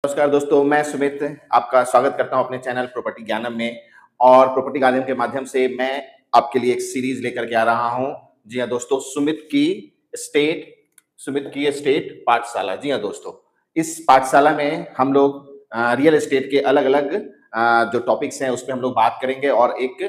नमस्कार दोस्तों, मैं सुमित आपका स्वागत करता हूं अपने चैनल प्रॉपर्टी ज्ञानम में। और प्रॉपर्टी ज्ञानम के माध्यम से मैं आपके लिए एक सीरीज लेकर के आ रहा हूं। जी हां दोस्तों, सुमित की एस्टेट पाठशाला। जी हां दोस्तों, इस पाठशाला में हम लोग रियल एस्टेट के अलग अलग जो टॉपिक्स हैं उस पर हम लोग बात करेंगे और एक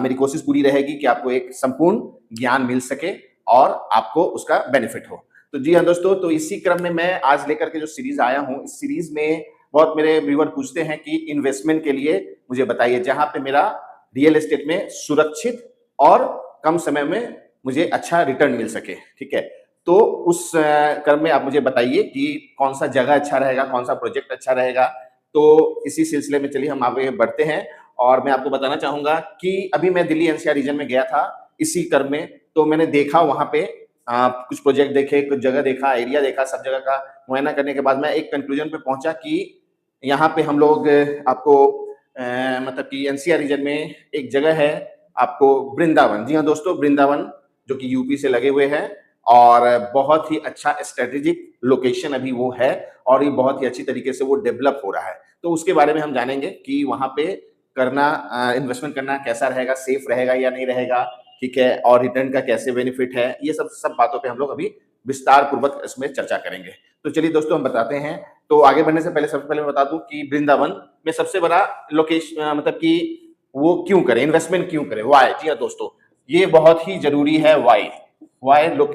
मेरी कोशिश पूरी रहेगी कि आपको एक संपूर्ण ज्ञान मिल सके और आपको उसका बेनिफिट हो। तो जी हाँ दोस्तों, तो इसी क्रम में मैं आज लेकर के जो सीरीज आया हूँ, इस सीरीज में बहुत मेरे व्यूअर पूछते हैं कि इन्वेस्टमेंट के लिए मुझे बताइए जहां पे मेरा रियल एस्टेट में सुरक्षित और कम समय में मुझे अच्छा रिटर्न मिल सके। ठीक है, तो उस क्रम में आप मुझे बताइए कि कौन सा जगह अच्छा रहेगा, कौन सा प्रोजेक्ट अच्छा रहेगा। तो इसी सिलसिले में चलिए हम आगे बढ़ते हैं। और मैं आपको बताना चाहूंगा कि अभी मैं दिल्ली एनसीआर रीजन में गया था इसी क्रम में, तो मैंने देखा वहां पे कुछ प्रोजेक्ट देखे, कुछ जगह देखा, एरिया देखा, सब जगह का मुआयना करने के बाद मैं एक कंक्लूजन पे पहुंचा कि यहाँ पे हम लोग आपको मतलब कि एनसीआर रीजन में एक जगह है आपको वृंदावन। जी हाँ दोस्तों, वृंदावन जो कि यूपी से लगे हुए हैं और बहुत ही अच्छा स्ट्रेटेजिक लोकेशन अभी वो है और ये बहुत ही अच्छी तरीके से वो डेवलप हो रहा है। तो उसके बारे में हम जानेंगे कि वहां पे करना इन्वेस्टमेंट करना कैसा रहेगा, सेफ रहेगा या नहीं रहेगा। ठीक है, और रिटर्न का कैसे बेनिफिट है, ये सब सब बातों पे हम लोग अभी विस्तार पूर्वक इसमें चर्चा करेंगे। तो चलिए दोस्तों हम बताते हैं। तो आगे बढ़ने से पहले सबसे पहले मैं बता दूं कि वृंदावन में सबसे बड़ा लोकेशन मतलब कि वो क्यों करें, इन्वेस्टमेंट क्यों करें, वाई। जी हाँ दोस्तों, ये बहुत ही जरूरी है। वाई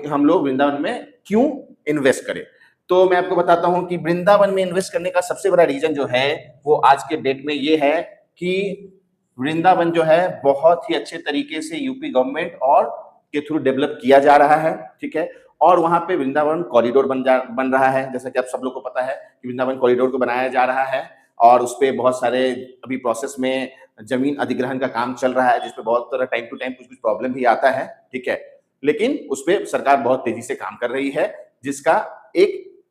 हम लोग वृंदावन में क्यों इन्वेस्ट करें। तो मैं आपको बताता हूं कि वृंदावन में इन्वेस्ट करने का सबसे बड़ा रीजन जो है वो आज के डेट में ये है कि वृंदावन जो है बहुत ही अच्छे तरीके से यूपी गवर्नमेंट और के थ्रू डेवलप किया जा रहा है। ठीक है, और वहां पे वृंदावन कॉरिडोर बन रहा है। जैसा कि आप सब लोग को पता है कि वृंदावन कॉरिडोर को बनाया जा रहा है और उस पर बहुत सारे अभी प्रोसेस में जमीन अधिग्रहण का काम चल रहा है, जिसपे बहुत तरह टाइम टू टाइम कुछ कुछ प्रॉब्लम भी आता है। ठीक है, लेकिन उस पर सरकार बहुत तेजी से काम कर रही है, जिसका एक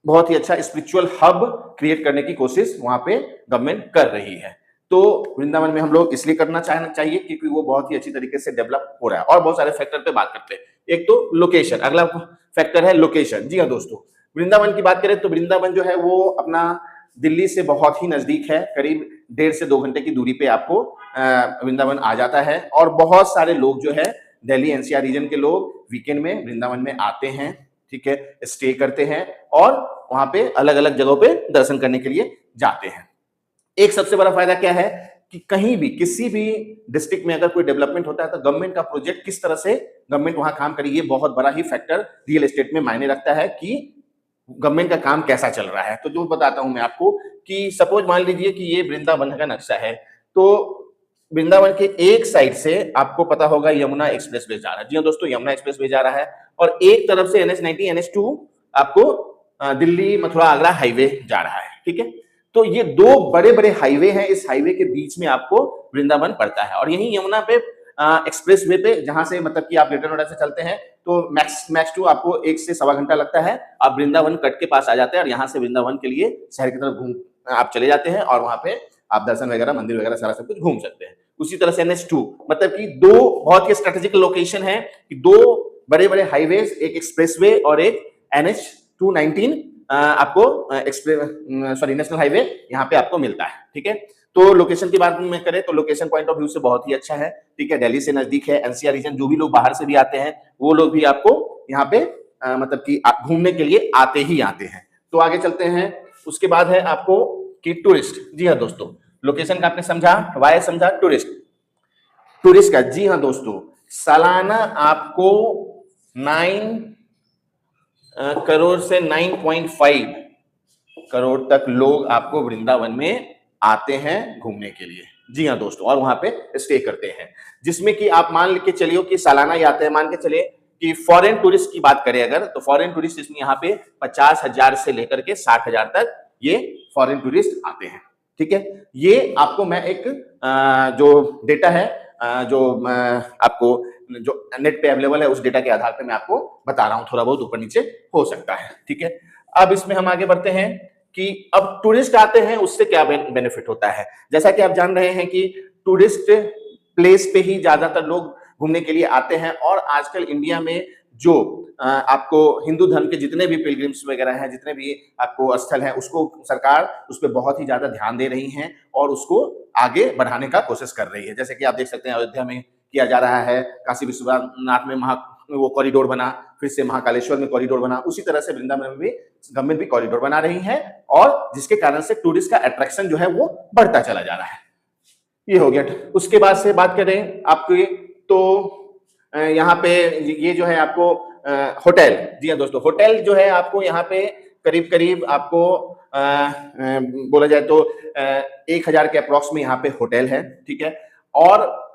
बहुत ही अच्छा स्पिरिचुअल हब क्रिएट करने की कोशिश वहां पे गवर्नमेंट कर रही है। तो वृंदावन में हम लोग इसलिए करना चाहिए क्योंकि वो बहुत ही अच्छी तरीके से डेवलप हो रहा है। और बहुत सारे फैक्टर पे बात करते हैं। एक तो लोकेशन, अगला फैक्टर है लोकेशन। जी हाँ दोस्तों, वृंदावन की बात करें तो वृंदावन जो है वो अपना दिल्ली से बहुत ही नजदीक है, करीब 1.5 से 2 घंटे की दूरी पे आपको वृंदावन आ जाता है। और बहुत सारे लोग जो है दिल्ली एनसीआर रीजन के लोग वीकेंड में वृंदावन में आते हैं। ठीक है, स्टे करते हैं और वहां पे अलग अलग जगहों पे दर्शन करने के लिए जाते हैं। एक सबसे बड़ा फायदा क्या है कि कहीं भी किसी भी डिस्ट्रिक्ट में अगर कोई डेवलपमेंट होता है तो गवर्नमेंट का प्रोजेक्ट किस तरह से गवर्नमेंट वहां काम करेगी, ये बहुत बड़ा ही फैक्टर रियल एस्टेट में मायने रखता है कि गवर्नमेंट का काम कैसा चल रहा है। तो जो बताता हूं मैं आपको कि सपोज मान लीजिए कि ये वृंदावन का नक्शा है, तो वृंदावन के एक साइड से आपको पता होगा यमुना एक्सप्रेस वे जा रहा है। जी हाँ दोस्तों, यमुना एक्सप्रेस वे जा रहा है और एक तरफ से NH-90 NH-2 आपको दिल्ली मथुरा आगरा हाईवे जा रहा है। ठीक है, तो ये दो बड़े बड़े हाईवे हैं, इस हाईवे के बीच में आपको वृंदावन पड़ता है और यही यमुना पे एक्सप्रेस वे पे जहां से मतलब कि आप ग्रेटर नोएडा से चलते हैं तो मैक्स टू आपको 1 से सवा घंटा लगता है। आप वृंदावन कट के पास आ जाते हैं और यहाँ से वृंदावन के लिए शहर की तरफ घूम आप चले जाते हैं और वहां पे आप दर्शन वगैरह, मंदिर वगैरह सारा सब कुछ घूम सकते हैं। उसी तरह से NH-2 मतलब कि दो बहुत ही स्ट्रेटेजिक लोकेशन है कि दो बड़े बड़े हाईवे, एक एक्सप्रेसवे और एक NH-219 आपको नेशनल हाईवे यहाँ पे आपको मिलता है। ठीक है, तो लोकेशन की बात में करें तो लोकेशन पॉइंट ऑफ व्यू से बहुत ही अच्छा है। ठीक है, दिल्ली से नजदीक है, एनसीआर रीजन जो भी लोग बाहर से भी आते हैं वो लोग भी आपको यहाँ पे मतलब कि घूमने के लिए आते ही आते हैं। तो आगे चलते हैं। उसके बाद है आपको कि टूरिस्ट। जी हाँ दोस्तों, लोकेशन का आपने समझा, वाई समझा, टूरिस्ट का। जी हाँ दोस्तों, सालाना आपको 9 करोड़ से 9.5 करोड़ तक लोग आपको वृंदावन में आते हैं घूमने के लिए। जी हाँ दोस्तों, और वहां पे स्टे करते हैं, जिसमें कि आप मान के चलिए कि सालाना ही आते हैं। मान के चलिए कि फॉरेन टूरिस्ट की बात करें अगर, तो फॉरेन टूरिस्ट इसमें यहाँ पे 50,000 से लेकर के 60,000 तक ये फॉरेन टूरिस्ट आते हैं। ठीक है, ये आपको मैं एक जो डेटा है जो आपको जो नेट पे अवेलेबल है उस डेटा के आधार पे मैं आपको बता रहा हूं, थोड़ा बहुत ऊपर नीचे हो सकता है। ठीक है, अब इसमें हम आगे बढ़ते हैं कि अब टूरिस्ट आते हैं उससे क्या बेनिफिट होता है। जैसा कि आप जान रहे हैं कि टूरिस्ट प्लेस पे ही ज्यादातर लोग घूमने के लिए आते हैं और आजकल इंडिया में जो आपको हिंदू धर्म के जितने भी पिलग्रिम्स वगैरह हैं, जितने भी आपको स्थल हैं, उसको सरकार उस पर बहुत ही ज्यादा ध्यान दे रही है और उसको आगे बढ़ाने का कोशिश कर रही है। जैसे कि आप देख सकते हैं अयोध्या में किया जा रहा है, काशी विश्वनाथ में वो कॉरिडोर बना, फिर से महाकालेश्वर में कॉरिडोर बना, उसी तरह से वृंदावन में भी गवर्नमेंट भी कॉरिडोर बना रही है और जिसके कारण से टूरिस्ट का अट्रैक्शन जो है वो बढ़ता चला जा रहा है। ये हो गया। उसके बाद से बात करें आपके, तो यहाँ पे ये जो है आपको होटल, जी हाँ दोस्तों, होटल जो है आपको यहाँ पे करीब करीब आपको बोला जाए तो 1000 के अप्रोक्स में यहाँ पे होटल है, ठीक है। और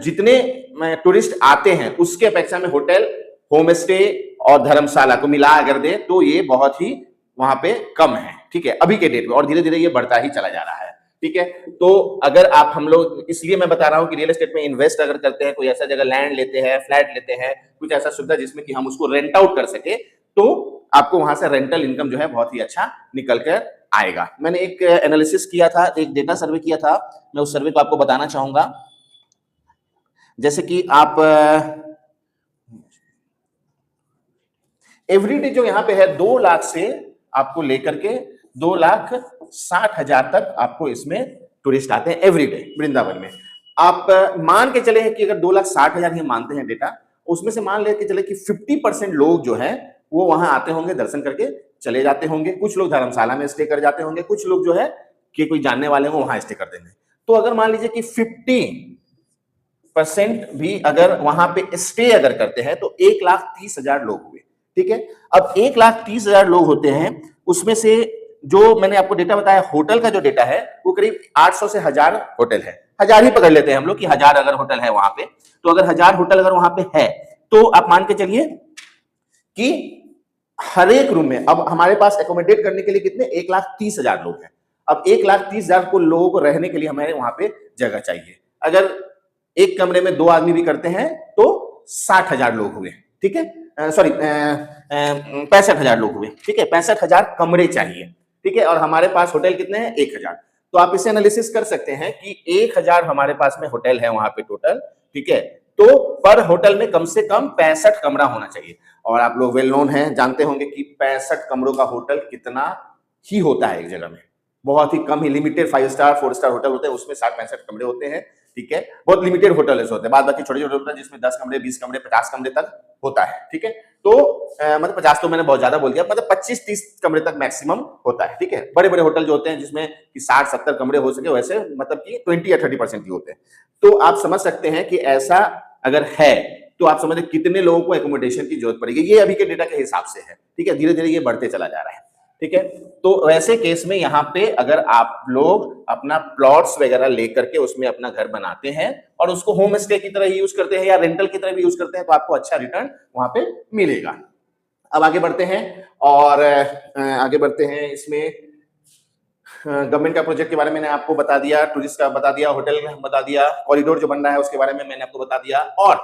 जितने टूरिस्ट आते हैं उसके अपेक्षा में होटल, होम स्टे और धर्मशाला को मिला अगर दे तो ये बहुत ही वहां पे कम है, ठीक है, अभी के डेट में, और धीरे धीरे ये बढ़ता ही चला जा रहा है, ठीक है। तो अगर आप हम लोग, इसलिए मैं बता रहा हूं कि रियल एस्टेट में इन्वेस्ट अगर करते हैं, कोई ऐसा जगह लैंड लेते हैं, फ्लैट लेते हैं, कुछ ऐसा सुविधा जिसमें कि हम उसको रेंट आउट कर सके, तो आपको वहां से रेंटल इनकम जो है बहुत ही अच्छा निकल कर आएगा। मैंने एक एनालिसिस किया था, एक डेटा सर्वे किया था, मैं उस सर्वे को आपको बताना चाहूंगा। जैसे कि आप एवरीडे जो यहाँ पे है 2 लाख से आपको लेकर के 2,60,000 तक आपको इसमें टूरिस्ट आते हैं एवरीडे वृंदावन में। आप मान के चले हैं कि अगर 2,60,000 ही मानते हैं डेटा, उसमें से मान लेके चले कि 50% लोग जो है वो वहां आते होंगे, दर्शन करके चले जाते होंगे, कुछ लोग धर्मशाला में स्टे कर जाते होंगे, कुछ लोग जो है कि कोई जानने वाले हो वहां स्टे कर देंगे। तो अगर मान लीजिए कि 50% भी अगर वहां पे स्टे अगर करते हैं तो 1,30,000 लोग हुए, ठीक है। अब 1,30,000 लोग होते हैं, उसमें से जो मैंने आपको डेटा बताया होटल का जो डेटा है वो करीब 800 से 1000 होटल है, 1000 ही पकड़ लेते हैं हम लोग कि 1000 अगर होटल है वहां पे, तो अगर 1000 होटल अगर वहां पे है तो आप मान के चलिए कि हर एक रूम में अब हमारे पास एकोमोडेट करने के लिए कितने 1,30,000 लोग हैं। अब 1,30,000 को लोगों को रहने के लिए हमें वहां पे जगह चाहिए। अगर एक कमरे में 2 आदमी भी करते हैं तो 60,000 लोग हुए, ठीक है, सॉरी 65,000 लोग हुए, ठीक है, 65,000 कमरे चाहिए, ठीक है। और हमारे पास होटल कितने हैं 1,000, तो आप इसे एनालिसिस कर सकते हैं कि 1,000 हमारे पास में होटल है वहां पे टोटल, ठीक है। तो पर होटल में कम से कम 65 कमरा होना चाहिए, और आप लोग वेल नोन हैं, जानते होंगे कि 65 कमरों का होटल कितना ही होता है एक जगह में, बहुत ही कम ही, लिमिटेड 5 स्टार 4 स्टार होटल होते हैं उसमें 60-65 कमरे होते हैं, ठीक है। बहुत लिमिटेड होटल ऐसे होते हैं, बाद बाकी छोटे छोटे होते हैं जिसमें 10 कमरे 20 कमरे 50 कमरे तक होता है, ठीक है। तो मतलब 50 तो मैंने बहुत ज्यादा बोल दिया, मतलब 25-30 कमरे तक मैक्सिमम होता है, ठीक है। बड़े बड़े होटल जो होते हैं जिसमें कि 60-70 कमरे हो सके वैसे मतलब कि 20 या 30% ही होते हैं। तो आप समझ सकते हैं कि ऐसा अगर है तो आप समझते कितने लोगों को एकोमोडेशन की जरूरत पड़ेगी, ये अभी के डेटा के हिसाब से है, ठीक है। धीरे धीरे ये बढ़ते चला जा रहा है, ठीक है। तो वैसे केस में यहाँ पे अगर आप लोग अपना प्लॉट्स वगैरह लेकर के उसमें अपना घर बनाते हैं और उसको होम स्टे की तरह यूज करते हैं या रेंटल की तरह भी यूज करते हैं तो आपको अच्छा रिटर्न वहां पे मिलेगा। अब आगे बढ़ते हैं और आगे बढ़ते हैं, इसमें गवर्नमेंट का प्रोजेक्ट के बारे में मैंने आपको बता दिया, टूरिस्ट का बता दिया, होटल का बता दिया, कॉरिडोर जो बन रहा है उसके बारे में मैंने आपको बता दिया। और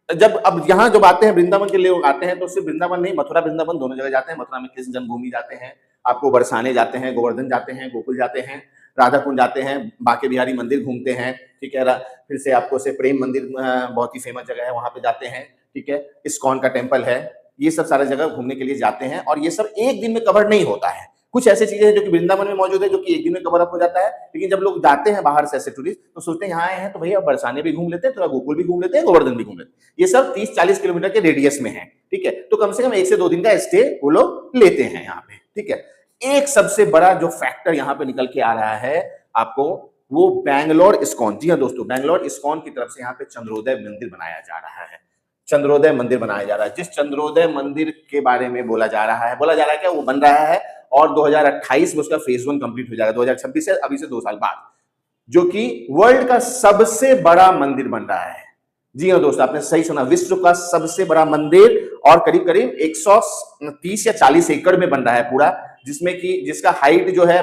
जब अब यहाँ जब आते हैं वृंदावन के लोग आते हैं तो सिर्फ वृंदावन नहीं, मथुरा वृंदावन दोनों जगह जाते हैं। मथुरा में कृष्ण जन्मभूमि जाते हैं, आपको बरसाने जाते हैं, गोवर्धन जाते हैं, गोकुल जाते हैं, राधा कुंड जाते हैं, बांके बिहारी मंदिर घूमते हैं, ठीक है। फिर से आपको से प्रेम मंदिर बहुत ही फेमस जगह है, वहां पे जाते हैं, ठीक है। इस्कॉन का टेम्पल है, ये सब सारे जगह घूमने के लिए जाते हैं और ये सब एक दिन में कवर नहीं होता है। कुछ ऐसी चीजें हैं जो कि वृंदावन में मौजूद है जो कि एक दिन में कवर अप हो जाता है, लेकिन जब लोग जाते हैं बाहर से ऐसे टूरिस्ट तो सोचते हैं यहाँ आए हैं तो भैया बरसाने भी घूम लेते हैं, थोड़ा गोकुल भी घूम लेते हैं, गोवर्धन भी घूम लेते हैं। ये सब 30-40 किलोमीटर के रेडियस में है, ठीक है। तो कम से कम 1 से 2 दिन का स्टे वो लोग लेते हैं यहाँ पे, ठीक है। एक सबसे बड़ा जो फैक्टर यहाँ पे निकल के आ रहा है आपको, वो बैंगलोर इस्कॉन, जी हाँ दोस्तों, बैंगलोर इस्कॉन की तरफ से यहाँ पे चंद्रोदय मंदिर बनाया जा रहा है। चंद्रोदय मंदिर बनाया जा रहा है, जिस चंद्रोदय मंदिर के बारे में बोला जा रहा है क्या वो बन रहा है और 2028 में उसका फेज 1 कंप्लीट हो जाएगा, 2026 से अभी से 2 साल बाद, जो कि वर्ल्ड का सबसे बड़ा मंदिर बन रहा है। जी हाँ दोस्तों, आपने सही सुना, विश्व का सबसे बड़ा मंदिर, और करीब करीब 130 या 40 एकड़ में बन रहा है पूरा, जिसमें कि जिसका हाइट जो है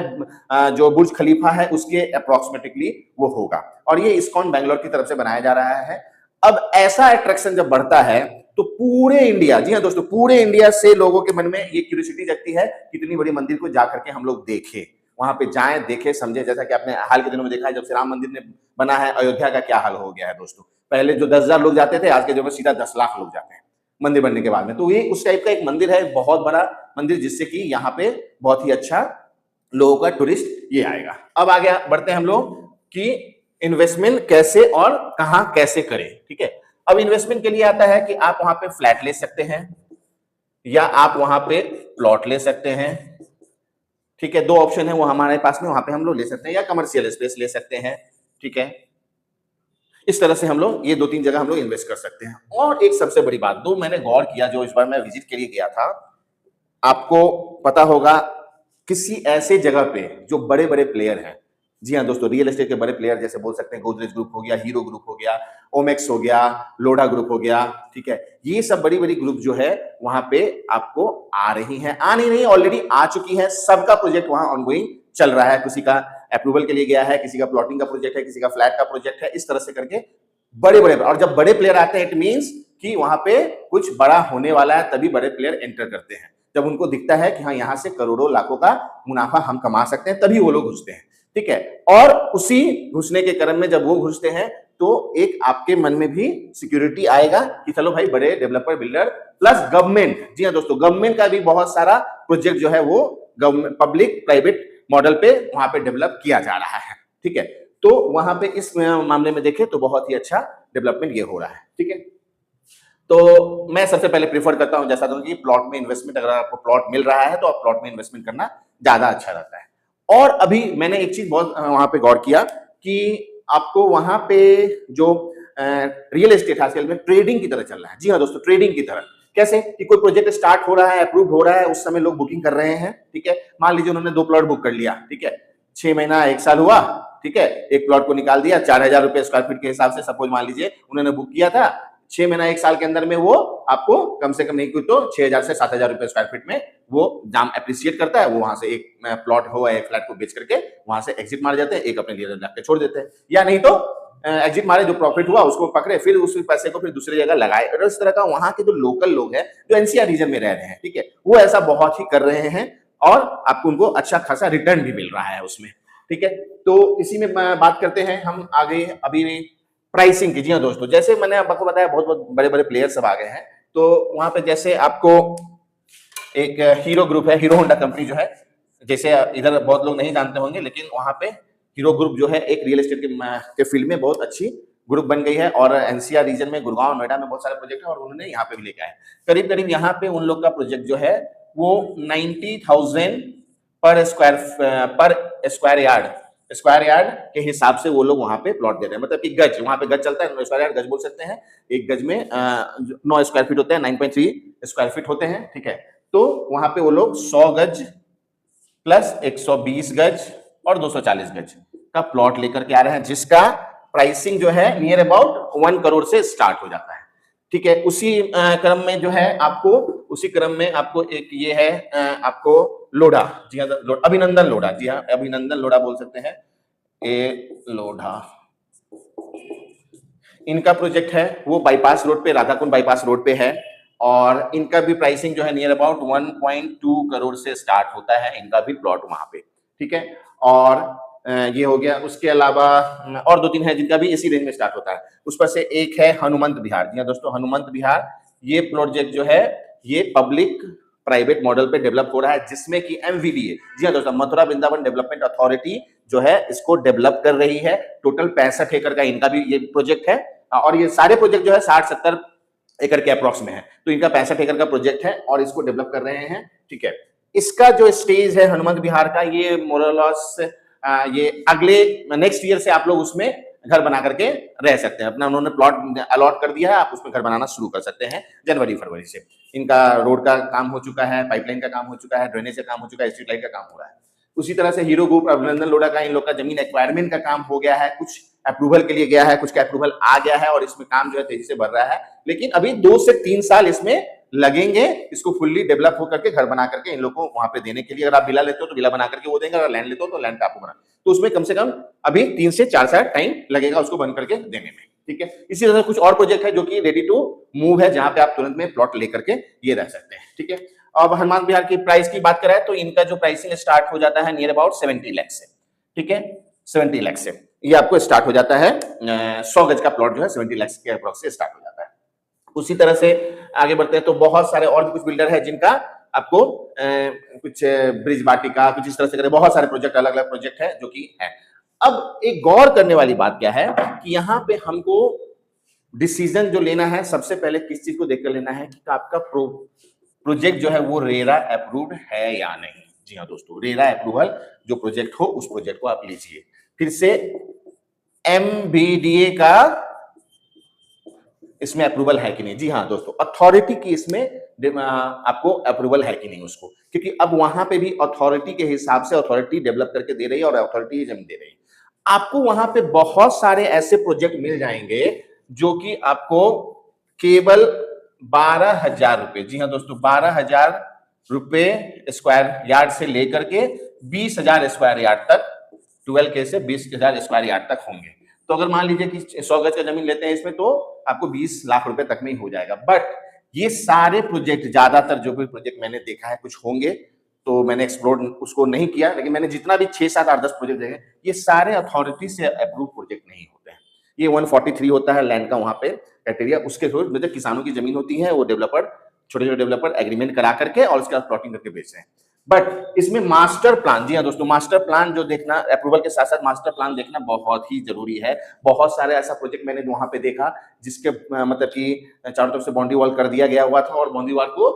जो बुर्ज खलीफा है उसके अप्रोक्सीमेटली वो होगा, और ये इस्कॉन बैंगलोर की तरफ से बनाया जा रहा है। अब ऐसा अट्रैक्शन जब बढ़ता है तो पूरे इंडिया, जी हाँ दोस्तों, पूरे इंडिया से लोगों के मन में ये क्यूरियोसिटी जगती है कितनी बड़ी मंदिर को जाकर के हम लोग देखें, वहां पे जाएं, देखें, समझे। जैसा कि आपने हाल के दिनों में देखा है, जब से राम मंदिर ने बना है, अयोध्या का क्या हाल हो गया है दोस्तों। पहले जो 10,000 लोग जाते थे, आज के जो में सीधा 10 लाख लोग जाते हैं। मंदिर बनने के बाद में। तो ये उस टाइप का एक मंदिर है, बहुत बड़ा मंदिर, जिससे कि यहाँ पे बहुत ही अच्छा लोगों का टूरिस्ट ये आएगा। अब आगे बढ़ते हैं हम लोग कि इन्वेस्टमेंट कैसे और कहां कैसे करें। ठीक है, अब इन्वेस्टमेंट के लिए आता है कि आप वहां पे फ्लैट ले सकते हैं या आप वहां पे प्लॉट ले सकते हैं। ठीक है, दो ऑप्शन है वो हमारे पास में, वहां पे हम लोग ले सकते हैं, या कमर्शियल स्पेस ले सकते हैं। ठीक है, इस तरह से हम लोग ये दो तीन जगह हम लोग इन्वेस्ट कर सकते हैं। और एक सबसे बड़ी बात, दो मैंने गौर किया, जो इस बार मैं विजिट के लिए गया था, आपको पता होगा किसी ऐसे जगह पे जो बड़े बड़े प्लेयर हैं, जी हाँ दोस्तों, रियल एस्टेट के बड़े प्लेयर जैसे बोल सकते हैं गोदरेज ग्रुप हो गया, हीरो ग्रुप हो गया, ओमेक्स हो गया, लोढ़ा ग्रुप हो गया। ठीक है, ये सब बड़ी बड़ी ग्रुप जो है वहां पे आपको आ रही हैं, आ नहीं रही, ऑलरेडी आ चुकी है। सबका प्रोजेक्ट वहां ऑनगोइंग चल रहा है, किसी का अप्रूवल के लिए गया है, किसी का प्लॉटिंग का प्रोजेक्ट है, किसी का फ्लैट का प्रोजेक्ट है, इस तरह से करके बड़े बड़े। और जब बड़े प्लेयर आते हैं, इट मींस कि वहां पे कुछ बड़ा होने वाला है, तभी बड़े प्लेयर एंटर करते हैं। जब उनको दिखता है कि हाँ, यहां से करोड़ों लाखों का मुनाफा हम कमा सकते हैं, तभी वो लोग घुसते हैं। ठीक है, और उसी घुसने के क्रम में जब वो घुसते हैं तो एक आपके मन में भी सिक्योरिटी आएगा कि चलो भाई, बड़े डेवलपर बिल्डर प्लस गवर्नमेंट, जी हाँ दोस्तों, गवर्नमेंट का भी बहुत सारा प्रोजेक्ट जो है वो गवर्नमेंट पब्लिक प्राइवेट मॉडल पे वहां पे डेवलप किया जा रहा है। ठीक है, तो वहां पे इस मामले में देखें तो बहुत ही अच्छा डेवलपमेंट ये हो रहा है। ठीक है, तो मैं सबसे पहले प्रीफर करता हूं, जैसा कि प्लॉट में इन्वेस्टमेंट, अगर आपको प्लॉट मिल रहा है तो आप प्लॉट में इन्वेस्टमेंट करना ज्यादा अच्छा रहता है। और अभी मैंने एक चीज बहुत वहां पे गौर किया कि आपको वहां पे जो रियल एस्टेट आजकल में ट्रेडिंग की तरह चल रहा है। जी हाँ दोस्तों, ट्रेडिंग की तरह कैसे कि कोई प्रोजेक्ट स्टार्ट हो रहा है, अप्रूव हो रहा है, उस समय लोग बुकिंग कर रहे हैं। ठीक है, मान लीजिए उन्होंने 2 प्लॉट बुक कर लिया। ठीक है, 6 महीना 1 साल हुआ। ठीक है, एक प्लॉट को निकाल दिया 4000 रुपए स्क्वायर फीट के हिसाब से, सपोज मान लीजिए उन्होंने बुक किया था। 6 महीना 1 साल के अंदर में वो आपको कम से कम नहीं कोई तो 6000 से 7000 रुपए स्क्वायर फीट में वो दाम अप्रिशिएट करता है। वो वहां से एक प्लॉट हो या एक फ्लैट को बेच करके वहां से एग्जिट मार जाते हैं, एक अपने लिए रख के छोड़ देते हैं, या नहीं तो एग्जिट मारे, जो प्रॉफिट हुआ उसको पकड़े, फिर उस पैसे को फिर दूसरी जगह लगाए। और इस तरह का वहां के जो लोकल लोग हैं जो एनसीआर रीजन में रह रहे हैं, ठीक है, वो ऐसा बहुत ही कर रहे हैं और आपको उनको अच्छा खासा रिटर्न भी मिल रहा है उसमें। ठीक है, तो इसी में बात करते हैं हम आगे अभी प्राइसिंग की। जी हाँ दोस्तों, जैसे मैंने आपको बताया बहुत बहुत बड़े बड़े प्लेयर सब आ गए हैं, तो वहां पे जैसे आपको एक हीरो ग्रुप है, हीरो होंडा कंपनी जो है, जैसे इधर बहुत लोग नहीं जानते होंगे, लेकिन वहां पे हीरो ग्रुप जो है एक रियल एस्टेट के फील्ड में बहुत अच्छी ग्रुप बन गई है। और एनसीआर रीजन में गुड़गांव नोएडा में बहुत सारे प्रोजेक्ट है और उन्होंने यहाँ पे भी लेके आए। करीब करीब यहाँ पे उन लोग का प्रोजेक्ट जो है वो 90,000 पर स्क्वायर यार्ड के हिसाब से वो लोग वहां पे प्लॉट दे रहे हैं। मतलब कि गज, वहां पे गज चलता है, स्क्वायर यार्ड गज बोल सकते हैं। एक गज में 9 स्क्वायर फीट होते हैं, 9.3 स्क्वायर फीट होते हैं। ठीक है, तो वहां पे वो लोग 100 गज प्लस 120 गज और 240 गज का प्लॉट लेकर के आ रहे हैं, जिसका प्राइसिंग जो है नियर अबाउट 1 करोड़ से स्टार्ट हो जाता है। ठीक है, उसी क्रम में जो है आपको, उसी क्रम में आपको एक ये है आपको लोढ़ा, जी हाँ, अभिनंदन लोढ़ा, जी हाँ, अभिनंदन लोढ़ा बोल सकते हैं, ए लोढ़ा, इनका प्रोजेक्ट है वो बाईपास रोड पे, राधाकुंड बाईपास रोड पे है। और इनका भी प्राइसिंग जो है नियर अबाउट 1.2 करोड़ से स्टार्ट होता है इनका भी प्लॉट वहां पे। ठीक है, और ये हो गया। उसके अलावा और 2-3 है जिनका भी इसी रेंज में स्टार्ट होता है। उस पर से एक है हनुमंत विहार। जी हाँ दोस्तों, हनुमंत विहार, ये प्रोजेक्ट जो है ये पब्लिक प्राइवेट मॉडल पे डेवलप हो रहा है, जिसमें कि एमवीडीए, जी हाँ दोस्तों, मथुरा वृंदावन डेवलपमेंट अथॉरिटी जो है इसको डेवलप कर रही है। टोटल 65 एकड़ का इनका भी ये प्रोजेक्ट है। और ये सारे प्रोजेक्ट जो है 60-70 एकड़ के अप्रॉक्स में है, तो इनका 65 एकड़ का प्रोजेक्ट है और इसको डेवलप कर रहे हैं। ठीक है, इसका जो स्टेज है हनुमंत विहार का, ये मोरलॉस ये अगले नेक्स्ट ईयर से आप लोग उसमें घर बना करके रह सकते हैं। अपना उन्होंने प्लॉट अलॉट कर दिया है, आप उसमें घर बनाना शुरू कर सकते हैं जनवरी फरवरी से। इनका रोड का काम हो चुका है, पाइपलाइन का काम हो चुका है, ड्रेनेज का काम हो चुका है, स्ट्रीट लाइट का काम हो रहा है। उसी तरह से हीरो ग्रुप अभिनंदन लोढ़ा का, इन लोग का जमीन एक्वायरमेंट का काम हो गया है, कुछ अप्रूवल के लिए गया है, कुछ का अप्रूवल आ गया है और इसमें काम जो है तेजी से बढ़ रहा है। लेकिन अभी 2 से 3 साल इसमें लगेंगे इसको फुल्ली डेवलप होकर के घर बना करके इन लोग को वहां पे देने के लिए। अगर आप विला लेते हो तो विला बना करके वो देंगे, अगर लैंड लेते हो तो लैंड आपको बना, तो उसमें कम से कम अभी 3 से 4 साल टाइम लगेगा उसको बन करके देने में। ठीक है, इसी तरह से कुछ और प्रोजेक्ट है जो कि रेडी टू मूव है, जहां पे आप तुरंत में प्लॉट लेकर के ये रह सकते हैं। ठीक है, अब हनुमान विहार की प्राइस की बात करें तो इनका जो प्राइसिंग स्टार्ट हो जाता है नियर अबाउट 70 लाख से। ठीक है, 70 लाख से ये आपको स्टार्ट हो जाता है। 100 गज का प्लॉट जो है 70 लाख के अप्रॉक्स से स्टार्ट हो जाता है। उसी तरह से आगे बढ़ते हैं तो बहुत सारे और भी कुछ बिल्डर है जिनका आपको कुछ ब्रिज वाटिका कुछ इस तरह से बहुत सारे प्रोजेक्ट अलग अलग प्रोजेक्ट है जो कि है। अब एक गौर करने वाली बात क्या है कि यहाँ पे हमको डिसीजन जो लेना है सबसे पहले किस चीज को देखकर लेना है कि आपका प्रोजेक्ट जो है वो रेरा अप्रूव्ड है या नहीं। जी हाँ दोस्तों, रेरा अप्रूवल जो प्रोजेक्ट हो उस प्रोजेक्ट को आप लीजिए। फिर से एमबीडीए का इसमें अप्रूवल है कि नहीं। जी हाँ दोस्तों, अथॉरिटी की इसमें आपको अप्रूवल है कि नहीं उसको, क्योंकि अब वहां पे भी अथॉरिटी के हिसाब से अथॉरिटी डेवलप करके दे रही है और अथॉरिटी ही जमीन दे रही है। आपको वहां पे बहुत सारे ऐसे प्रोजेक्ट मिल जाएंगे जो कि आपको केवल 12,000 रुपए, जी हाँ दोस्तों 12,000 रुपए स्क्वायर यार्ड से लेकर के 20,000 स्क्वायर यार्ड तक, 12 के से 20,000 स्क्वायर यार्ड तक होंगे। तो अगर मान लीजिए कि 100 गज का जमीन लेते हैं इसमें तो आपको 20 लाख रुपए तक में ही हो जाएगा। बट ये सारे प्रोजेक्ट, ज्यादातर जो भी प्रोजेक्ट मैंने देखा है, कुछ होंगे तो मैंने एक्सप्लोर उसको नहीं किया, लेकिन मैंने जितना भी 6, 7, 8, 10 प्रोजेक्ट देखे, ये सारे अथॉरिटी से अप्रूव प्रोजेक्ट नहीं होते हैं। ये 143 होता है लैंड का वहां पे क्राइटेरिया, उसके थ्रू मतलब किसानों की जमीन होती है, वो डेवलपर, छोटे छोटे डेवलपर एग्रीमेंट करा करके और उसके बाद प्लॉटिंग करके बेचते हैं। बट इसमें मास्टर प्लान, जी हाँ दोस्तों, मास्टर प्लान जो देखना, अप्रूवल के साथ साथ मास्टर प्लान देखना बहुत ही जरूरी है। बहुत सारे ऐसा प्रोजेक्ट मैंने वहां पे देखा जिसके मतलब कि चारों तरफ से बाउंड्री वॉल कर दिया गया हुआ था और बाउंड्री वॉल को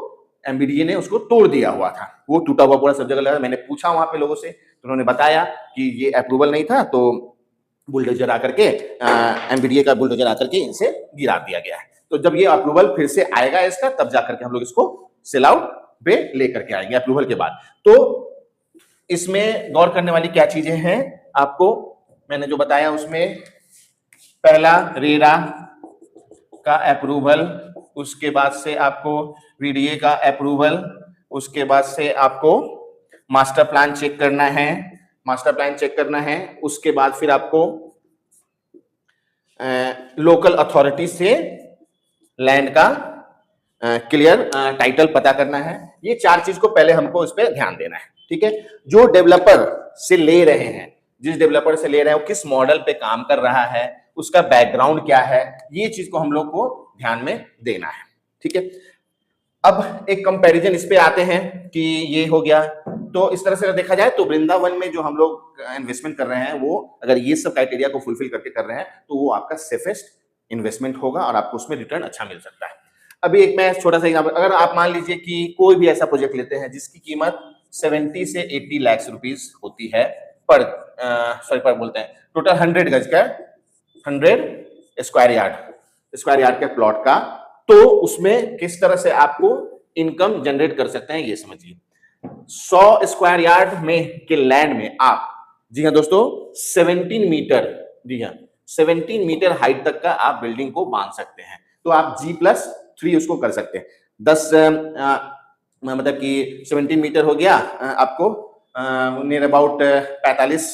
एमबीडीए ने उसको तोड़ दिया हुआ था, वो टूटा हुआ पूरा सब जगह लगा। मैंने पूछा वहां पे लोगों से तो उन्होंने बताया कि ये अप्रूवल नहीं था, तो बुलडोजर आकर के एमबीडीए का बुलडोजर आकर के इनसे गिरा दिया गया है। तो जब ये अप्रूवल फिर से आएगा इसका, तब जाकर के हम लोग इसको सेल आउट पे लेकर के आएंगे अप्रूवल के बाद। तो इसमें गौर करने वाली क्या चीजें हैं, आपको मैंने जो बताया उसमें पहला रेरा का अप्रूवल, उसके बाद से आपको वीडीए का अप्रूवल, उसके बाद से आपको मास्टर प्लान चेक करना है, मास्टर प्लान चेक करना है। उसके बाद फिर आपको लोकल अथॉरिटी से लैंड का क्लियर टाइटल पता करना है। ये 4 चीज को पहले हमको इस पे ध्यान देना है, ठीक है। जो डेवलपर से ले रहे हैं, जिस डेवलपर से ले रहे हैं वो किस मॉडल पे काम कर रहा है, उसका बैकग्राउंड क्या है, ये चीज को हम लोग को ध्यान में देना है, ठीक है। अब एक कंपैरिजन इस पे आते हैं कि ये हो गया, तो इस तरह से देखा जाए तो वृंदावन में जो हम लोग इन्वेस्टमेंट कर रहे हैं, वो अगर ये सब क्राइटेरिया को फुलफिल करके कर रहे हैं तो वो आपका सेफेस्ट इन्वेस्टमेंट होगा और आपको उसमें रिटर्न अच्छा मिल सकता है। अभी एक मैं छोटा सा एग्जांपल, अगर आप मान लीजिए कि कोई भी ऐसा प्रोजेक्ट लेते हैं जिसकी कीमत 70 से 80 लाख रुपीस होती है पर बोलते हैं टोटल 100 गज का, 100 स्क्वायर यार्ड के प्लॉट का, तो उसमें किस तरह से आपको इनकम जनरेट कर सकते हैं ये समझिए। 100 स्क्वायर यार्ड में के लैंड में आप, जी हाँ दोस्तों, 17 मीटर, जी हाँ 17 मीटर हाइट तक का आप बिल्डिंग को बांध सकते हैं। तो आप G+3 उसको कर सकते हैं। 10 मतलब कि 17 मीटर हो गया आपको नियर अबाउट 45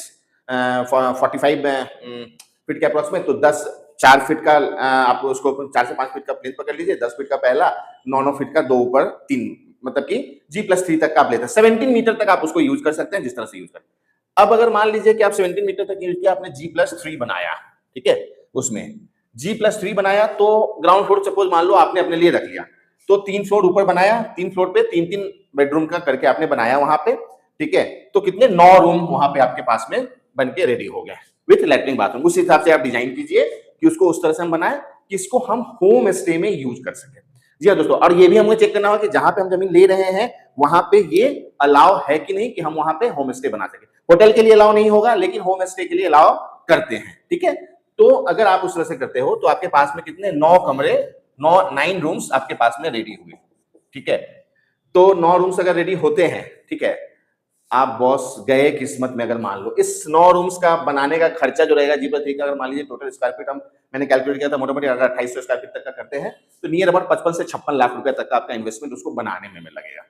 फीट के अप्रोक्सीमेट, तो 4 फीट का आप उसको 4 से 5 फीट का प्लेन पकड़ लीजिए, 10 फीट का पहला, 9 फीट का 2 ऊपर 3, मतलब कि G+3 तक का आप लेते हैं। 17 मीटर तक आप उसको यूज कर सकते हैं जिस तरह से यूज करें। अब अगर मान लीजिए कि आप 17 मीटर तक यूज किया, आपने G+3 बनाया, ठीक है, उसमें G+3 बनाया तो ग्राउंड फ्लोर सपोज मान लो आपने अपने लिए रख लिया, तो 3 फ्लोर ऊपर बनाया, 3 फ्लोर पे 3-3 बेडरूम का करके आपने बनाया वहां पे, ठीक है। तो कितने 9 रूम वहां पे आपके पास में बन के रेडी हो गए विथ लैट्रिन बाथरूम। उस हिसाब से आप डिजाइन कीजिए कि उसको उस तरह से हम बनाए कि इसको हम होम स्टे में यूज कर सके। जी हाँ दोस्तों, और ये भी हमें चेक करना होगा कि जहां पे हम जमीन ले रहे हैं वहां पे ये अलाउ है कि नहीं कि हम वहां पे होम स्टे बना सके। होटल के लिए अलाउ नहीं होगा, लेकिन होम स्टे के लिए अलाउ करते हैं, ठीक है। तो अगर आप उस तरह से करते हो तो आपके पास में कितने 9 कमरे, 9 रूम्स आपके पास में रेडी हुए, ठीक है। तो 9 रूम्स अगर रेडी होते हैं, ठीक है, आप बॉस गए किस्मत में। अगर मान लो इस 9 रूम्स का बनाने का खर्चा जो रहेगा G+3 का, अगर मान लीजिए टोटल स्क्वायर फीट मैंने कैलकुलेट किया था मोटा मोटी, अगर 2800 स्क्वायर फीट तक का करते हैं तो नियर अबाउट 55 से 56 लाख रुपए तक का आपका इन्वेस्टमेंट उसको बनाने में लगेगा।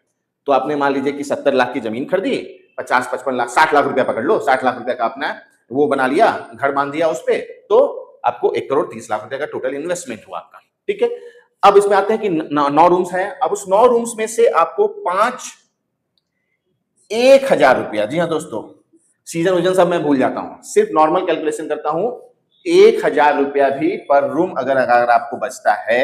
तो आपने मान लीजिए कि 70 लाख की जमीन खरीदी, 50-55 लाख, 60 लाख रुपया पकड़ लो, 60 लाख रुपया का आपने वो बना लिया, घर बांध दिया उस पर, तो आपको 1,30,00,000 रुपए का टोटल इन्वेस्टमेंट हुआ आपका, ठीक है। अब इसमें आते हैं कि 9 रूम्स हैं। अब उस 9 रूम्स में से आपको 1,000 रुपया, जी हाँ दोस्तों, सीजन विजन सब मैं भूल जाता हूं, सिर्फ नॉर्मल कैलकुलेशन करता हूं, 1,000 रुपया भी पर रूम अगर आपको बचता है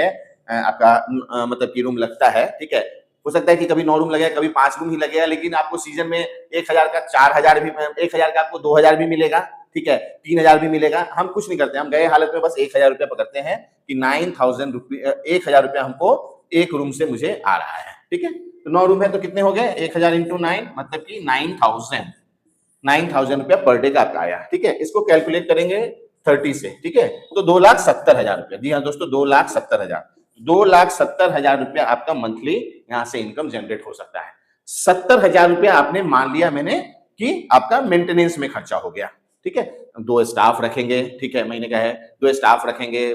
आपका मतलब कि रूम लगता है, ठीक है। हो सकता है कि कभी 9 रूम लगे, कभी 5 रूम ही लगेगा, लेकिन आपको सीजन में 1000 का 4000 भी, 1000 का आपको 2000 भी मिलेगा, ठीक है, 3000 भी मिलेगा। हम कुछ नहीं करते, हम गए हालत में बस 1000 रुपया पकड़ते हैं कि 9000 रुपये, 1000 रुपया हमको एक रूम से मुझे आ रहा है, ठीक है। तो 9 रूम है तो कितने हो गए, 1000 इंटू 9 मतलब कि 9000 रुपया पर डे का आपका आया, ठीक है। इसको कैलकुलेट करेंगे 30 से, ठीक है, तो 2,70,000 रुपया। जी हाँ दोस्तों, 2,70,000, 2,70,000 रुपया आपका मंथली यहाँ से इनकम जनरेट हो सकता है। 70,000 रुपया आपने मान लिया मैंने कि आपका मेंटेनेंस में खर्चा हो गया, ठीक है। 2 स्टाफ रखेंगे, ठीक है, महीने का है, 2 स्टाफ रखेंगे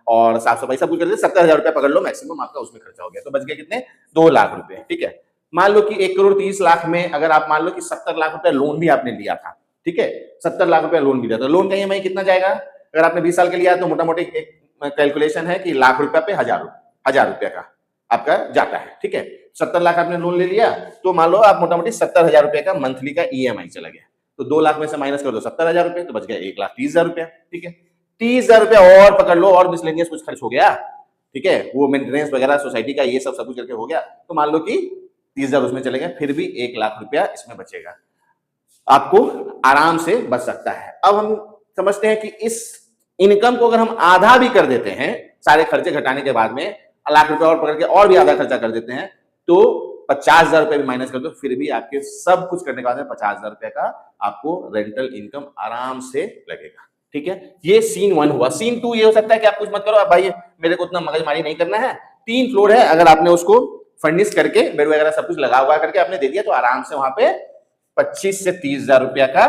और साफ सफाई सब कुछ करके 70,000 रुपया पकड़ लो मैक्सिमम आपका उसमें खर्चा हो गया, तो बच गए कितने, 2 लाख रुपए, ठीक है। मान लो कि 1,30,00,000 में अगर आप मान लो कि 70 लाख रुपया लोन भी आपने लिया था, ठीक है, 70 लाख रुपया लोन भी लिया था, लोन का ईएमआई कितना जाएगा, अगर आपने 20 साल के लिया तो मोटा मोटी एक कैलकुलेशन है कि लाख रुपया पे 1000 रुपया का आपका जाता है, ठीक है। 70 लाख आपने लोन ले लिया तो मान लो आप मोटा मोटी 70,000 रुपए का मंथली का ईएमआई चला गया, तो 2 लाख में से माइनस कर दो 70,000 रुपए, तो बच गया 1,30,000 रुपया, ठीक है। 30,000 रुपया और पकड़ लो और मिसलेनियस कुछ खर्च हो गया, ठीक है, वो मेंटेनेंस वगैरह सोसाइटी का ये सब कुछ करके हो गया, तो मान लो कि 30,000 उसमें चले गए, फिर भी 1 लाख रुपया इसमें बचेगा, आपको आराम से बच सकता है। अब हम समझते हैं कि इस इनकम को अगर हम आधा भी कर देते हैं सारे खर्चे घटाने के बाद में, लाख रुपया और पकड़ के और भी आधा खर्चा कर देते हैं, तो 50,000 रुपए भी माइनस कर दो, फिर भी आपके सब कुछ करने के बाद में 50,000 रुपए का आपको रेंटल इनकम आराम से लगेगा, ठीक है। ये सीन 1 हुआ। सीन 2 ये हो सकता है कि आप कुछ मत करो, आप भाई मेरे को उतना मगजमारी नहीं करना है, 3 फ्लोर है, अगर आपने उसको फर्निश करके बेड वगैरह सब कुछ लगा हुआ करके आपने दे दिया तो आराम से वहां पे 25 से 30,000 रुपया का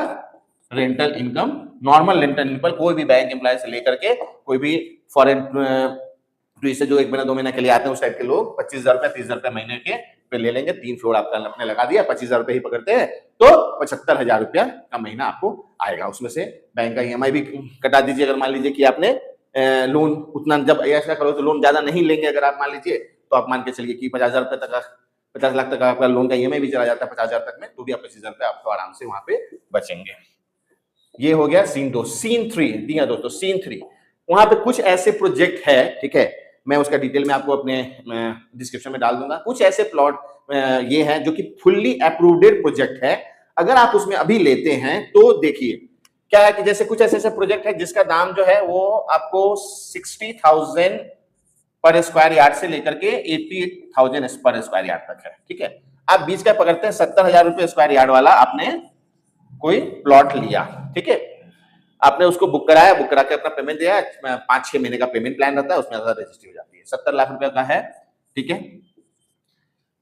rental income, normal rental income, कोई भी बैंक एम्प्लॉय से लेकर के कोई भी फॉरेन टूरिस्ट से जो 1 महीना 2 महीना के लिए आते हैं उस टाइप के लोग 25,000 रुपया 30,000 रुपया महीने के पे ले लेंगे। 3 फ्लोर आपका अपने लगा दिया, 25,000 रुपये ही पकड़ते हैं तो 75,000 रुपया का महीना आपको आएगा। उसमें से बैंक का ईएमआई भी कटा दीजिए, अगर मान लीजिए कि आपने लोन उतना, जब ऐसा करो तो लोन ज्यादा नहीं लेंगे, अगर आप मान लीजिए तो आप मान के चलिए कि 50,000 रुपये तक, 50 लाख तक आपका लोन का ईएमआई भी चला जाता है 50,000 तक में, तो भी आप 25,000 रुपये आपको आराम से वहां पे बचेंगे। ये हो गया सीन 2। सीन 3, दिया दोस्तों, सीन 3 वहां पे कुछ ऐसे प्रोजेक्ट है, ठीक है, मैं उसका डिटेल में आपको अपने डिस्क्रिप्शन में डाल दूंगा। कुछ ऐसे प्लॉट ये है जो कि फुल्ली अप्रूव्ड प्रोजेक्ट है, अगर आप उसमें अभी लेते हैं तो देखिए क्या है कि जैसे कुछ ऐसे प्रोजेक्ट है जिसका दाम जो है वो आपको 60,000 पर स्क्वायर यार्ड से लेकर के 80,000 पर स्क्वायर यार्ड तक है, ठीक है। आप बीच का पकड़ते हैं 70,000 रुपए स्क्वायर यार्ड वाला आपने कोई प्लॉट लिया, ठीक है, आपने उसको बुक कराया, बुक करा के अपना पेमेंट दिया, 5-6 महीने का पेमेंट प्लान रहता है, उसमें रजिस्ट्री हो जाती है, 70 लाख रुपए का है, ठीक है।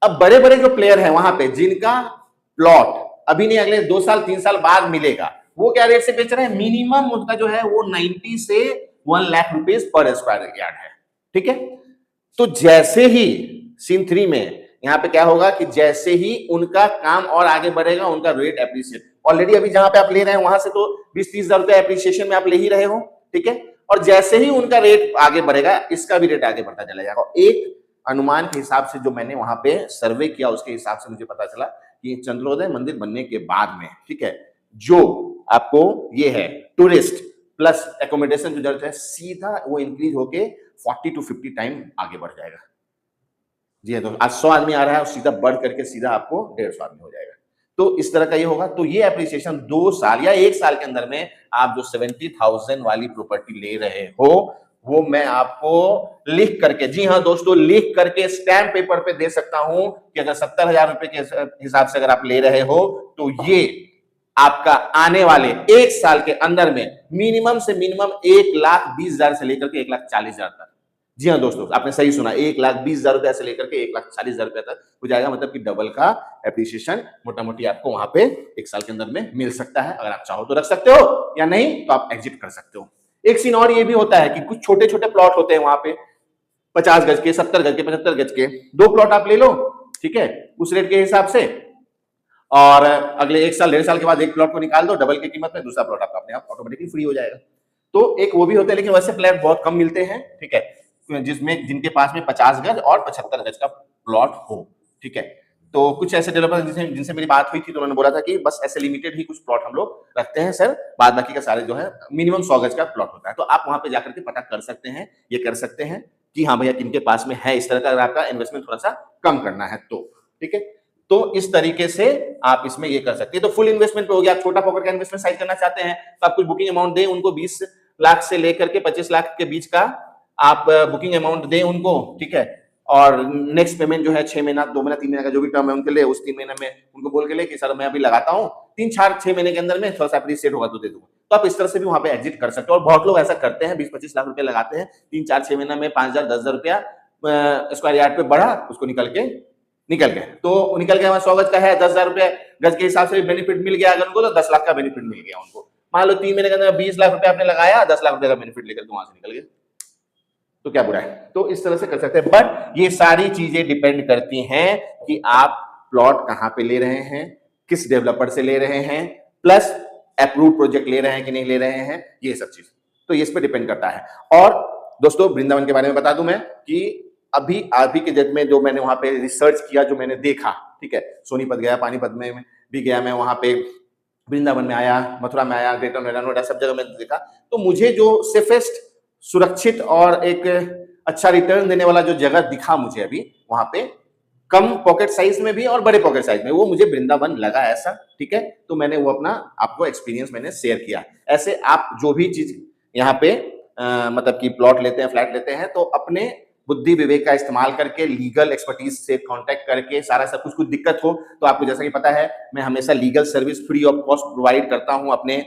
अब बड़े बड़े जो प्लेयर हैं वहां पे जिनका प्लॉट अभी नहीं अगले 2 साल 3 साल बाद मिलेगा, वो क्या रेट से बेच रहे हैं, मिनिमम उनका जो है वो 90 से 1 lakh rupees per square yard है, ठीक है। तो जैसे ही सीन 3 में यहाँ पे क्या होगा कि जैसे ही उनका काम और आगे बढ़ेगा, उनका रेट एप्रिशिएट, ऑलरेडी अभी जहां पे आप ले रहे हैं वहां से तो 20-30,000 रुपया एप्रिशिएशन में आप ले ही रहे हो, ठीक है, और जैसे ही उनका रेट आगे बढ़ेगा इसका भी रेट आगे बढ़ता चला जाएगा। एक अनुमान के हिसाब से जो मैंने वहां पे सर्वे किया उसके हिसाब से मुझे पता चला कि चंद्रोदय मंदिर बनने के बाद में, ठीक है, जो आपको ये है टूरिस्ट प्लस एकोमोडेशन जो जरूरत है सीधा वो इंक्रीज होके 40 to 50 टाइम आगे बढ़ जाएगा। जी है, तो आज 100 आदमी आ रहा है और सीधा बढ़ करके सीधा आपको 150 आदमी हो जाएगा, तो इस तरह का ये होगा। तो ये एप्रिसिएशन 2 साल या 1 साल के अंदर में आप जो 70,000 वाली प्रॉपर्टी ले रहे हो वो मैं आपको लिख करके, जी हाँ दोस्तों, लिख करके स्टैम्प पेपर पे दे सकता हूं कि अगर 70,000 रुपए के हिसाब से अगर आप ले रहे हो तो ये आपका आने वाले 1 साल के अंदर में मिनिमम से मिनिमम 1,20,000 से लेकर के 1,40,000 तक, जी हाँ दोस्तों, आपने सही सुना, 1,20,000 रुपए से लेकर के 1,40,000 रुपए तक हो जाएगा, मतलब कि डबल का एप्रिसिएशन मोटा मोटी आपको वहां पे 1 साल के अंदर में मिल सकता है। अगर आप चाहो तो रख सकते हो या नहीं तो आप एग्जिट कर सकते हो। एक सीन और ये भी होता है कि कुछ छोटे छोटे प्लॉट होते हैं वहां पे 50 गज के, 70 गज के, 75 गज के, 2 प्लॉट आप ले लो, ठीक है, उस रेट के हिसाब से, और अगले 1 साल 1.5 साल के बाद एक प्लॉट को निकाल दो डबल की कीमत में, दूसरा प्लॉट आपका अपने आप ऑटोमेटिकली फ्री हो जाएगा। तो एक वो भी होता है, लेकिन वैसे प्लॉट बहुत कम मिलते हैं, ठीक है, जिसमें जिनके पास में 50 गज और 75 गज का प्लॉट हो, ठीक है। तो कुछ ऐसे डेवलपर जिनसे मेरी बात हुई थी तो उन्होंने बोला था कि बस ऐसे लिमिटेड ही कुछ प्लॉट हम लोग रखते हैं सर, बाद बाकी का सारे जो है मिनिमम 100 गज का प्लॉट होता है। तो आप वहां पे जाकर के पता कर सकते हैं, ये कर सकते हैं, कि हाँ भैया किनके पास में है इस तरह का, अगर आपका इन्वेस्टमेंट थोड़ा सा कम करना है तो, ठीक है। तो इस तरीके से आप इसमें ये कर सकते हैं। तो फुल इन्वेस्टमेंट पे हो गया। आप छोटा पॉकेट का इन्वेस्टमेंट साइज करना चाहते हैं तो आप कुछ बुकिंग अमाउंट दें उनको, 20 लाख से लेकर के 25 लाख के बीच का आप बुकिंग अमाउंट दें उनको, ठीक है। और नेक्स्ट पेमेंट जो है 6 महीना, 2 महीना, 3 महीने का जो भी टर्म है उनके लिए, उस 3 महीने में उनको बोल के ले कि सर मैं अभी लगाता हूँ, 3-4-6 महीने के अंदर में थोड़ा सा सेट होगा तो दे दूंगा। तो आप इस तरह से भी वहां पे एग्जिट कर सकते हो। और बहुत लोग ऐसा करते हैं, 20-25 लाख रुपए लगाते हैं, 3-4-6 महीना में 5,000 10,000 रुपया स्क्वायर यार्ड पे बढ़ा, उसको निकल गए। तो निकल गया 100 गज का है, 10,000 रुपया गज के हिसाब से बेनिफिट मिल गया अगर उनको, तो 10 लाख का बेनिफिट मिल गया उनको। मान लो 3 महीने के अंदर 20 लाख रुपया आपने लगाया, 10 लाख रुपए का बेनिफिट लेकर वहां से निकल गए, तो क्या बुरा है। तो इस तरह से कर सकते हैं। बट ये सारी चीजें डिपेंड करती हैं कि आप प्लॉट कहां पे ले रहे हैं, किस डेवलपर से ले रहे हैं, प्लस अप्रूव प्रोजेक्ट ले रहे हैं कि नहीं ले रहे हैं, ये सब चीज तो इस पे डिपेंड करता है। और दोस्तों वृंदावन के बारे में बता दूं मैं कि अभी के डेट में जो मैंने वहां पे रिसर्च किया, जो मैंने देखा, ठीक है, सोनीपत गया, पानीपत में भी गया मैं, वहां पे वृंदावन में आया, मथुरा में आया, ग्रेटर नोएडा, नोएडा सब जगह मैंने देखा। तो मुझे जो सेफेस्ट, सुरक्षित और एक अच्छा रिटर्न देने वाला जो जगह दिखा मुझे अभी वहां पे, कम पॉकेट साइज में भी और बड़े पॉकेट साइज में, वो मुझे वृंदावन लगा ऐसा, ठीक है। तो मैंने वो अपना आपको एक्सपीरियंस मैंने शेयर किया। ऐसे आप जो भी चीज यहाँ पे मतलब कि प्लॉट लेते हैं, फ्लैट लेते हैं, तो अपने बुद्धि विवेक का इस्तेमाल करके, लीगल एक्सपर्टीज से कांटेक्ट करके, सारा सब कुछ दिक्कत हो तो आपको, जैसा कि पता है मैं हमेशा legal service free of cost provide करता हूं अपने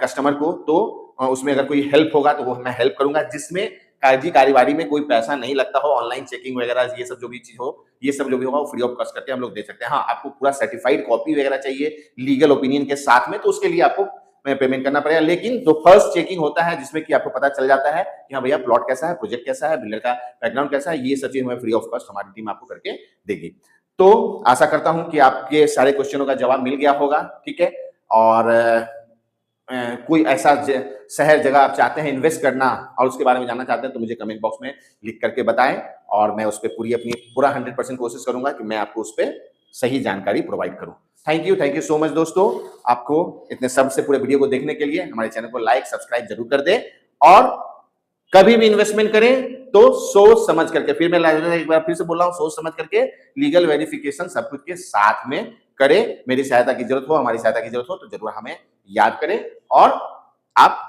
कस्टमर को। तो उसमें अगर कोई हेल्प होगा तो वो मैं हेल्प करूंगा, जिसमें कागजी कार्यवाही में कोई पैसा नहीं लगता हो, ऑनलाइन चेकिंग वगैरह ये सब जो भी चीज हो, ये सब जो भी होगा वो फ्री ऑफ कॉस्ट करके हम लोग दे सकते हैं। हाँ, आपको पूरा सर्टिफाइड कॉपी वगैरह चाहिए लीगल ओपिनियन के साथ में, तो उसके लिए आपको पेमेंट करना पड़ेगा। लेकिन जो फर्स्ट चेकिंग होता है, जिसमें कि आपको पता चल जाता है कि हाँ भैया प्लॉट कैसा है, प्रोजेक्ट कैसा है, बिल्डर का बैकग्राउंड कैसा है, ये सब चीज हमें फ्री ऑफ कॉस्ट हमारी टीम आपको करके देगी। तो आशा करता हूं कि आपके सारे क्वेश्चनों का जवाब मिल गया होगा, ठीक है। और कोई ऐसा शहर, जगह आप चाहते हैं इन्वेस्ट करना और उसके बारे में जानना चाहते हैं, तो मुझे कमेंट बॉक्स में लिख करके बताएं, और मैं उस पर पूरा 100% कोशिश करूंगा कि मैं आपको उस पर सही जानकारी प्रोवाइड करूं। थैंक यू सो मच दोस्तों, आपको इतने सब से पूरे वीडियो को देखने के लिए। हमारे चैनल को लाइक सब्सक्राइब जरूर कर दें, और कभी भी इन्वेस्टमेंट करें तो सोच समझ करके, फिर मैं एक बार फिर से बोल रहा हूं, सोच समझ करके, लीगल वेरिफिकेशन सब कुछ के साथ में करें। मेरी सहायता की जरूरत हो, हमारी सहायता की जरूरत हो, तो जरूर हमें याद करें, और आप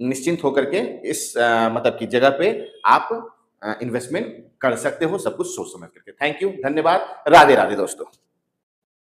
निश्चिंत होकर के इस मतलब की जगह पे आप इन्वेस्टमेंट कर सकते हो, सब कुछ सोच समझ करके। थैंक यू, धन्यवाद, राधे राधे दोस्तों।